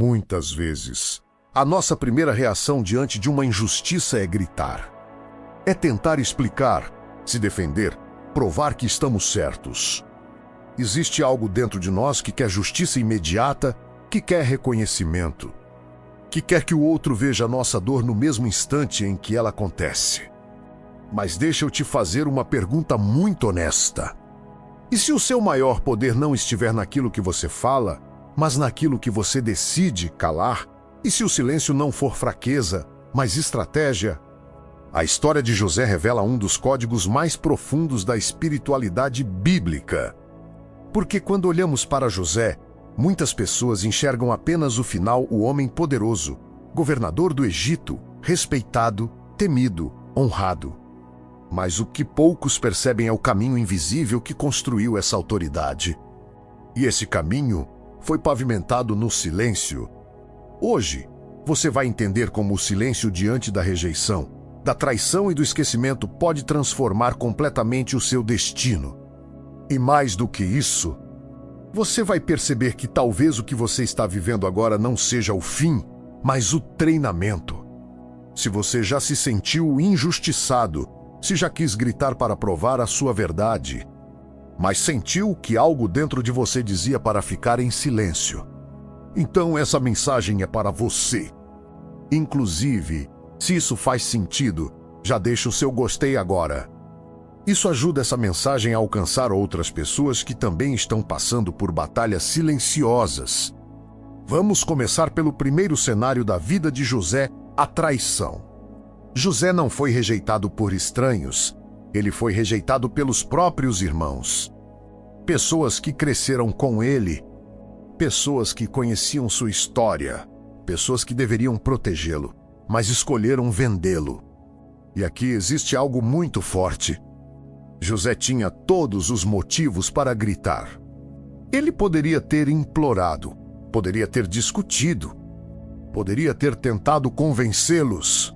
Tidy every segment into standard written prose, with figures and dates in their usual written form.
Muitas vezes, a nossa primeira reação diante de uma injustiça é gritar. É tentar explicar, se defender, provar que estamos certos. Existe algo dentro de nós que quer justiça imediata, que quer reconhecimento, que quer que o outro veja a nossa dor no mesmo instante em que ela acontece. Mas deixa eu te fazer uma pergunta muito honesta. E se o seu maior poder não estiver naquilo que você fala, mas naquilo que você decide calar? E se o silêncio não for fraqueza, mas estratégia? A história de José revela um dos códigos mais profundos da espiritualidade bíblica. Porque quando olhamos para José, muitas pessoas enxergam apenas o final, o homem poderoso, governador do Egito, respeitado, temido, honrado. Mas o que poucos percebem é o caminho invisível que construiu essa autoridade. E esse caminho foi pavimentado no silêncio. Hoje, você vai entender como o silêncio diante da rejeição, da traição e do esquecimento pode transformar completamente o seu destino. E mais do que isso, você vai perceber que talvez o que você está vivendo agora não seja o fim, mas o treinamento. Se você já se sentiu injustiçado, se já quis gritar para provar a sua verdade, mas sentiu que algo dentro de você dizia para ficar em silêncio, então essa mensagem é para você. Inclusive, se isso faz sentido, já deixa o seu gostei agora. Isso ajuda essa mensagem a alcançar outras pessoas que também estão passando por batalhas silenciosas. Vamos começar pelo primeiro cenário da vida de José, a traição. José não foi rejeitado por estranhos, ele foi rejeitado pelos próprios irmãos. Pessoas que cresceram com ele, pessoas que conheciam sua história, pessoas que deveriam protegê-lo, mas escolheram vendê-lo. E aqui existe algo muito forte. José tinha todos os motivos para gritar. Ele poderia ter implorado, poderia ter discutido, poderia ter tentado convencê-los,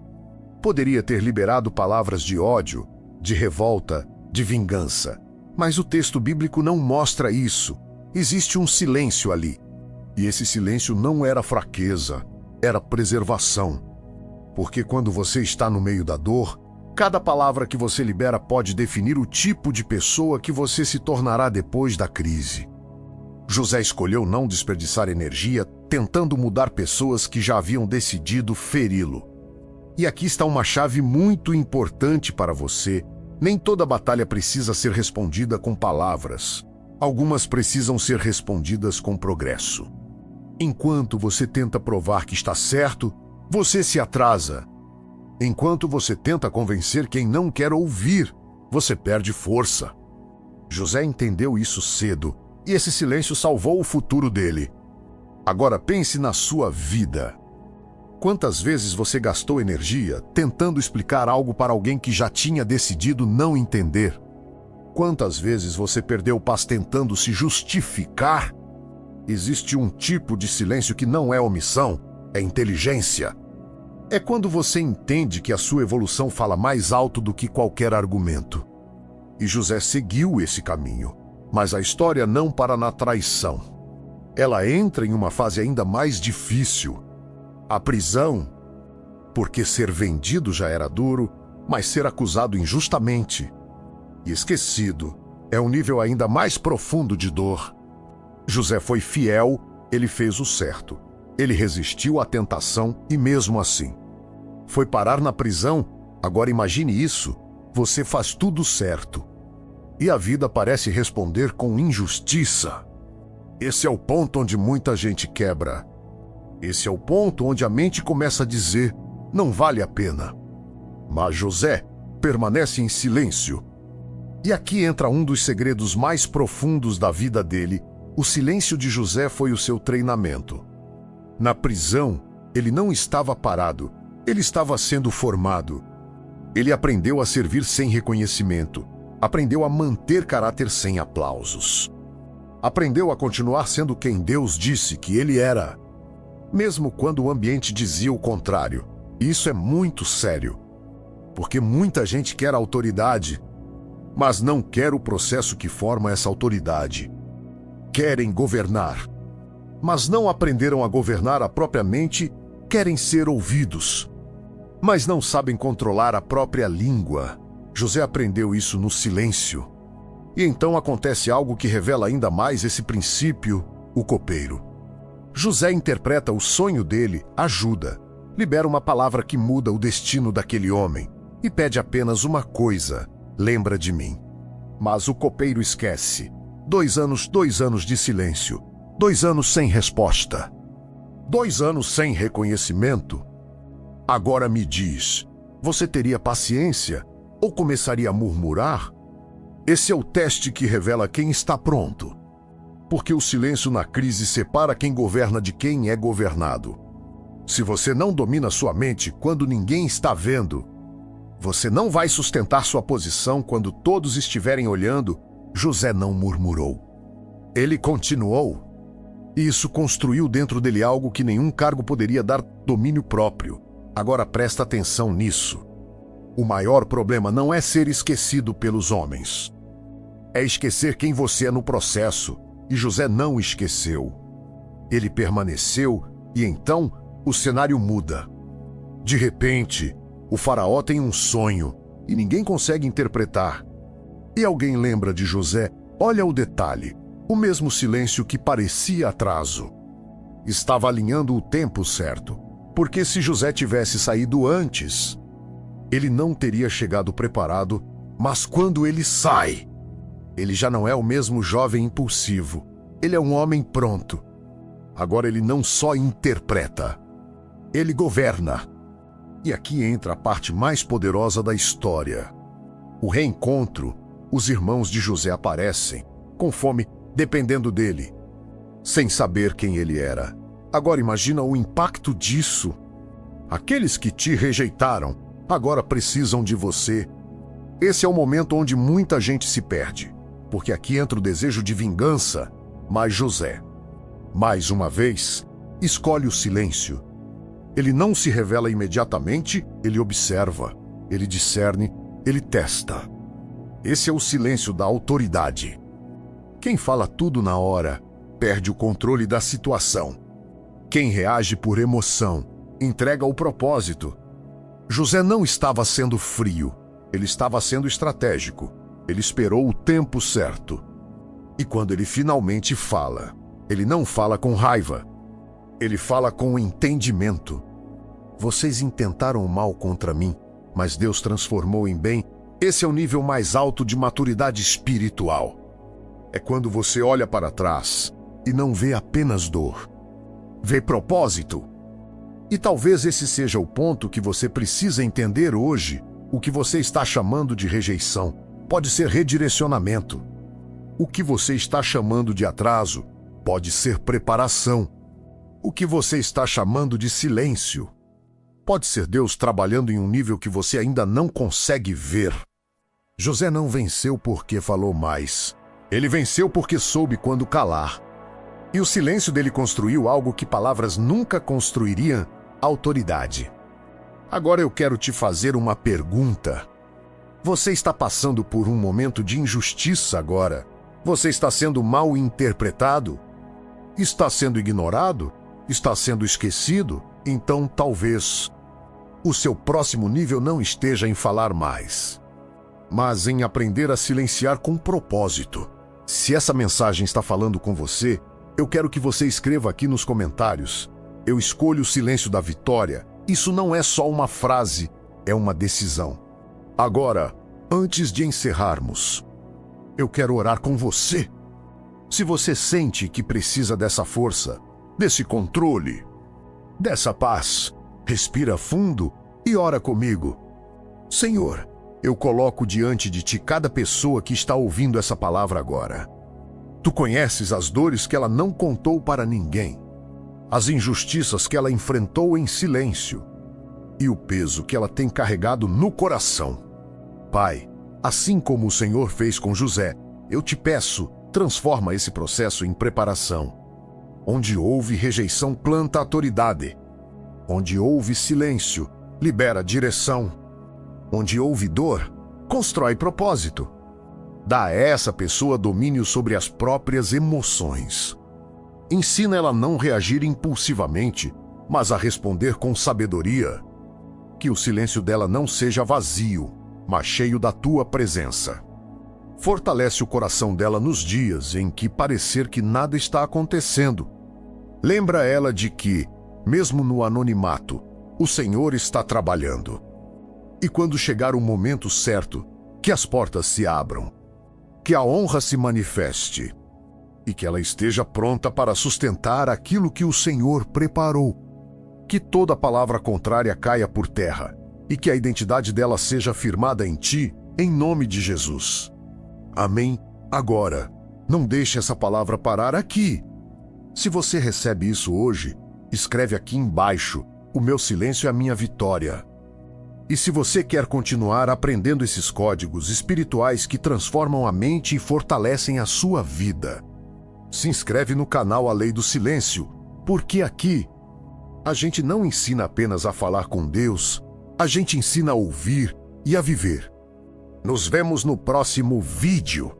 poderia ter liberado palavras de ódio, de revolta, de vingança. Mas o texto bíblico não mostra isso. Existe um silêncio ali. E esse silêncio não era fraqueza, era preservação. Porque quando você está no meio da dor, cada palavra que você libera pode definir o tipo de pessoa que você se tornará depois da crise. José escolheu não desperdiçar energia tentando mudar pessoas que já haviam decidido feri-lo. E aqui está uma chave muito importante para você. Nem toda batalha precisa ser respondida com palavras. Algumas precisam ser respondidas com progresso. Enquanto você tenta provar que está certo, você se atrasa. Enquanto você tenta convencer quem não quer ouvir, você perde força. José entendeu isso cedo, e esse silêncio salvou o futuro dele. Agora pense na sua vida. Quantas vezes você gastou energia tentando explicar algo para alguém que já tinha decidido não entender? Quantas vezes você perdeu paz tentando se justificar? Existe um tipo de silêncio que não é omissão, é inteligência. É quando você entende que a sua evolução fala mais alto do que qualquer argumento. E José seguiu esse caminho, mas a história não para na traição. Ela entra em uma fase ainda mais difícil. A prisão, porque ser vendido já era duro, mas ser acusado injustamente e esquecido é um nível ainda mais profundo de dor. José foi fiel, ele fez o certo. Ele resistiu à tentação e mesmo assim foi parar na prisão. Agora imagine isso, você faz tudo certo e a vida parece responder com injustiça. Esse é o ponto onde muita gente quebra. Esse é o ponto onde a mente começa a dizer, não vale a pena. Mas José permanece em silêncio. E aqui entra um dos segredos mais profundos da vida dele. O silêncio de José foi o seu treinamento. Na prisão, ele não estava parado, ele estava sendo formado. Ele aprendeu a servir sem reconhecimento, aprendeu a manter caráter sem aplausos. Aprendeu a continuar sendo quem Deus disse que ele era, mesmo quando o ambiente dizia o contrário. Isso é muito sério, porque muita gente quer autoridade, mas não quer o processo que forma essa autoridade. Querem governar, mas não aprenderam a governar a própria mente, querem ser ouvidos, mas não sabem controlar a própria língua. José aprendeu isso no silêncio. E então acontece algo que revela ainda mais esse princípio: o copeiro. José interpreta o sonho dele, ajuda, libera uma palavra que muda o destino daquele homem e pede apenas uma coisa: lembra de mim. Mas o copeiro esquece. 2 anos de silêncio. 2 anos sem resposta. 2 anos sem reconhecimento. Agora me diz, você teria paciência ou começaria a murmurar? Esse é o teste que revela quem está pronto. Porque o silêncio na crise separa quem governa de quem é governado. Se você não domina sua mente quando ninguém está vendo, você não vai sustentar sua posição quando todos estiverem olhando. José não murmurou. Ele continuou. E isso construiu dentro dele algo que nenhum cargo poderia dar: domínio próprio. Agora presta atenção nisso. O maior problema não é ser esquecido pelos homens. É esquecer quem você é no processo. E José não esqueceu. Ele permaneceu e então o cenário muda. De repente, o faraó tem um sonho e ninguém consegue interpretar. E alguém lembra de José. Olha o detalhe. O mesmo silêncio que parecia atraso. Estava alinhando o tempo certo. Porque se José tivesse saído antes, ele não teria chegado preparado. Mas quando ele sai, ele já não é o mesmo jovem impulsivo. Ele é um homem pronto. Agora ele não só interpreta, ele governa. E aqui entra a parte mais poderosa da história. O reencontro. Os irmãos de José aparecem, com fome, dependendo dele, sem saber quem ele era. Agora imagina o impacto disso. Aqueles que te rejeitaram, agora precisam de você. Esse é o momento onde muita gente se perde, porque aqui entra o desejo de vingança. Mas José, mais uma vez, escolhe o silêncio. Ele não se revela imediatamente, ele observa, ele discerne, ele testa. Esse é o silêncio da autoridade. Quem fala tudo na hora perde o controle da situação. Quem reage por emoção entrega o propósito. José não estava sendo frio, ele estava sendo estratégico. Ele esperou o tempo certo. E quando ele finalmente fala, ele não fala com raiva. Ele fala com entendimento. Vocês intentaram o mal contra mim, mas Deus transformou em bem. Esse é o nível mais alto de maturidade espiritual. É quando você olha para trás e não vê apenas dor. Vê propósito. E talvez esse seja o ponto que você precisa entender hoje. O que você está chamando de rejeição pode ser redirecionamento. O que você está chamando de atraso pode ser preparação. O que você está chamando de silêncio pode ser Deus trabalhando em um nível que você ainda não consegue ver. José não venceu porque falou mais. Ele venceu porque soube quando calar. E o silêncio dele construiu algo que palavras nunca construiriam: autoridade. Agora eu quero te fazer uma pergunta. Você está passando por um momento de injustiça agora? Você está sendo mal interpretado? Está sendo ignorado? Está sendo esquecido? Então talvez o seu próximo nível não esteja em falar mais, mas em aprender a silenciar com propósito. Se essa mensagem está falando com você, eu quero que você escreva aqui nos comentários: eu escolho o silêncio da vitória. Isso não é só uma frase, é uma decisão. Agora, antes de encerrarmos, eu quero orar com você. Se você sente que precisa dessa força, desse controle, dessa paz, respira fundo e ora comigo. Senhor, eu coloco diante de ti cada pessoa que está ouvindo essa palavra agora. Tu conheces as dores que ela não contou para ninguém, as injustiças que ela enfrentou em silêncio e o peso que ela tem carregado no coração. Pai, assim como o Senhor fez com José, eu te peço, transforma esse processo em preparação. Onde houve rejeição, planta autoridade. Onde houve silêncio, libera direção. Onde houve dor, constrói propósito. Dá a essa pessoa domínio sobre as próprias emoções. Ensina ela a não reagir impulsivamente, mas a responder com sabedoria. Que o silêncio dela não seja vazio, mas cheio da tua presença. Fortalece o coração dela nos dias em que parecer que nada está acontecendo. Lembra ela de que, mesmo no anonimato, o Senhor está trabalhando. E quando chegar o momento certo, que as portas se abram, que a honra se manifeste e que ela esteja pronta para sustentar aquilo que o Senhor preparou. Que toda palavra contrária caia por terra e que a identidade dela seja firmada em ti, em nome de Jesus. Amém. Agora, não deixe essa palavra parar aqui. Se você recebe isso hoje, escreve aqui embaixo: o meu silêncio é a minha vitória. E se você quer continuar aprendendo esses códigos espirituais que transformam a mente e fortalecem a sua vida, se inscreve no canal A Lei do Silêncio, porque aqui a gente não ensina apenas a falar com Deus, a gente ensina a ouvir e a viver. Nos vemos no próximo vídeo.